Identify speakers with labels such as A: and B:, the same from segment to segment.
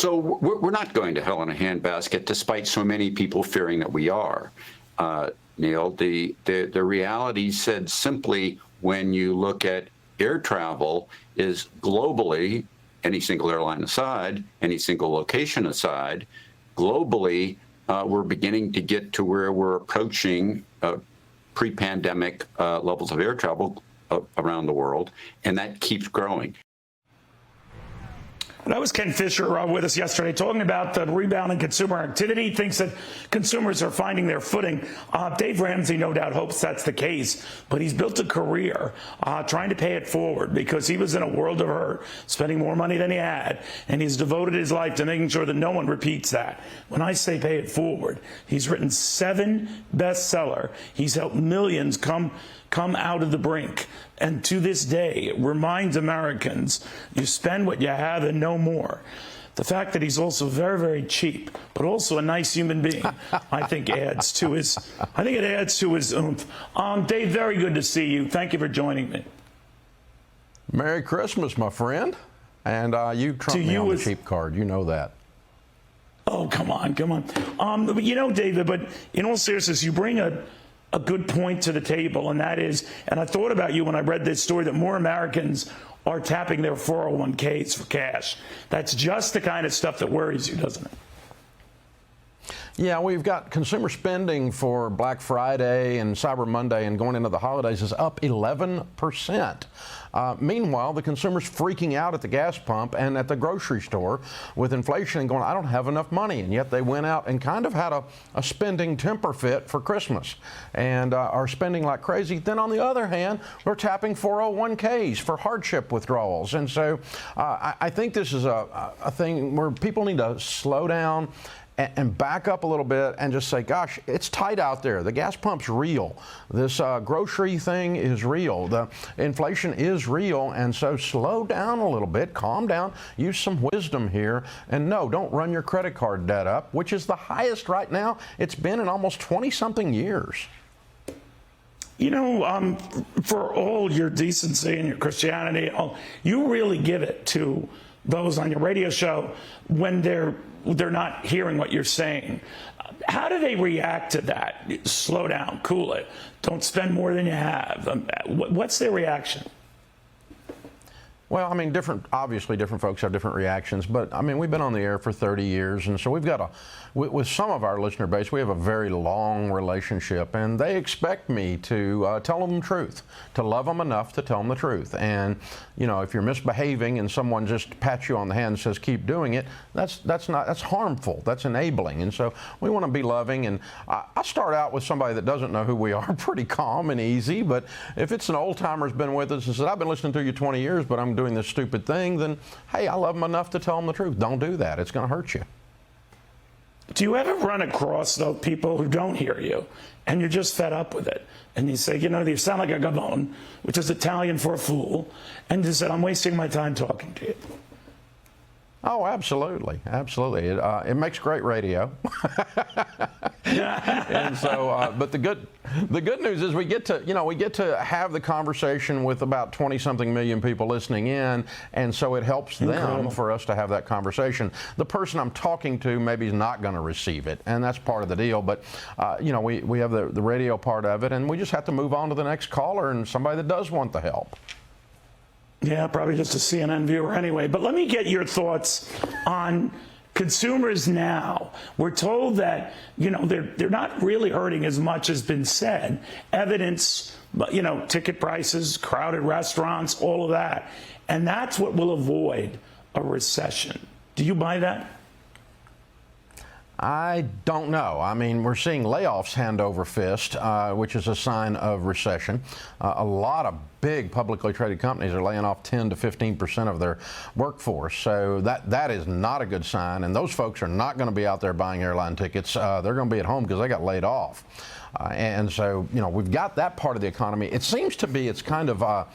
A: So we're not going to hell in a handbasket, despite so many people fearing that we are. Neil, the reality said simply, when you look at air travel, is globally, any single airline aside, any single location aside, globally, we're beginning to get to where we're approaching pre-pandemic levels of air travel around the world, and that keeps growing.
B: That was Ken Fisher with us yesterday, talking about the rebound in consumer activity. He thinks that consumers are finding their footing. Dave Ramsey, no doubt, hopes that's the case, but he's built a career trying to pay it forward, because he was in a world of hurt, spending more money than he had, and he's devoted his life to making sure that no one repeats that. When I say pay it forward, he's written 7 bestseller. He's helped millions come out of the brink, and to this day reminds Americans, you spend what you have and no more. The fact that he's also very, very cheap, but also a nice human being, I think adds to his oomph. Dave, very good to see you. Thank you for joining me.
C: Merry Christmas, my friend. And you trumped me on the cheap card. You know that.
B: Oh, come on. But you know, David, but in all seriousness, you bring a good point to the table, and that is, and I thought about you when I read this story, that more Americans are tapping their 401ks for cash. That's just the kind of stuff that worries you, doesn't it?
C: Yeah, we've got consumer spending for Black Friday and Cyber Monday and going into the holidays is up 11%. Meanwhile, the consumer's freaking out at the gas pump and at the grocery store with inflation and going, I don't have enough money. And yet they went out and kind of had a spending temper fit for Christmas and are spending like crazy. Then on the other hand, we're tapping 401ks for hardship withdrawals. And so I think this is a thing where people need to slow down and back up a little bit and just say, gosh, it's tight out there. The gas pump's real. This grocery thing is real. The inflation is real. And so slow down a little bit, calm down, use some wisdom here. And no, don't run your credit card debt up, which is the highest right now it's been in almost 20-something years.
B: You know, for all your decency and your Christianity, you really give it to those on your radio show when they're not hearing what you're saying. How do they react to that? Slow down, cool it, don't spend more than you have. What's their reaction?
C: Well, I mean, obviously different folks have different reactions, but I mean, we've been on the air for 30 years, and so we've got with some of our listener base, we have a very long relationship, and they expect me to tell them the truth, to love them enough to tell them the truth. And, you know, if you're misbehaving and someone just pats you on the hand and says, keep doing it, that's harmful, that's enabling. And so we want to be loving, and I start out with somebody that doesn't know who we are, pretty calm and easy, but if it's an old timer who's been with us and said, I've been listening to you 20 years, but I'm doing this stupid thing, then, hey, I love them enough to tell them the truth. Don't do that. It's going to hurt you.
B: Do you ever run across, though, people who don't hear you and you're just fed up with it? And you say, you know, you sound like a gabon, which is Italian for a fool, and you said, I'm wasting my time talking to you.
C: Oh, absolutely, absolutely. It makes great radio. And so, but the good news is we get to have the conversation with about 20-something million people listening in, and so it helps them for us to have that conversation. The person I'm talking to maybe is not going to receive it, and that's part of the deal. But you know, we have the radio part of it, and we just have to move on to the next caller and somebody that does want the help.
B: Yeah, probably just a CNN viewer anyway. But let me get your thoughts on consumers now. We're told that, you know, they're not really hurting as much as been said. Evidence, you know, ticket prices, crowded restaurants, all of that. And that's what will avoid a recession. Do you buy that?
C: I don't know. I mean, we're seeing layoffs hand over fist, which is a sign of recession. A lot of big publicly traded companies are laying off 10 to 15% of their workforce. So that is not a good sign. And those folks are not going to be out there buying airline tickets. They're going to be at home because they got laid off. And so, you know, we've got that part of the economy. It seems to be it's kind of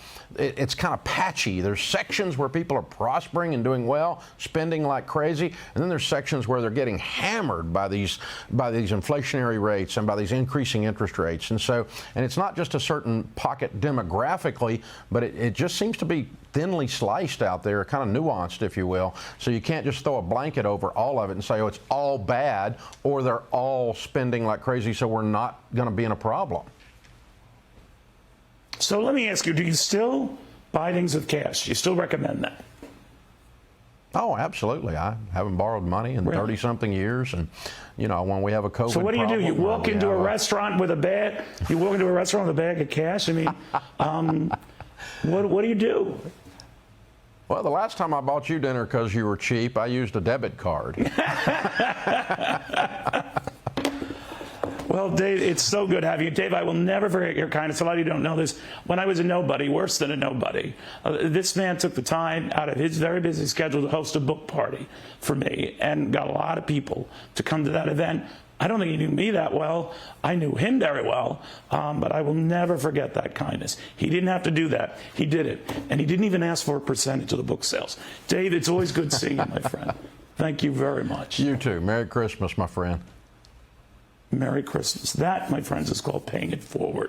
C: patchy. There's sections where people are prospering and doing well, spending like crazy, and then there's sections where they're getting hammered by these inflationary rates and by these increasing interest rates. And so, and it's not just a certain pocket demographically, but it just seems to be thinly sliced out there, kind of nuanced, if you will. So you can't just throw a blanket over all of it and say, oh, it's all bad, or they're all spending like crazy, so we're not going to be in a problem.
B: So let me ask you, do you still buy things with cash? Do you still recommend that?
C: Oh, absolutely. I haven't borrowed money in 30-something years, and when we have a COVID.
B: So what do you do? You walk into a restaurant with a bag. You walk into a restaurant with a bag of cash. I mean, what do you do?
C: Well, the last time I bought you dinner because you were cheap, I used a debit card.
B: Well, Dave, it's so good having you. Dave, I will never forget your kindness. A lot of you don't know this. When I was a nobody, worse than a nobody, this man took the time out of his very busy schedule to host a book party for me and got a lot of people to come to that event. I don't think he knew me that well. I knew him very well, but I will never forget that kindness. He didn't have to do that. He did it. And he didn't even ask for a percentage of the book sales. Dave, it's always good seeing you, my friend. Thank you very much.
C: You too. Merry Christmas, my friend.
B: Merry Christmas. That, my friends, is called paying it forward.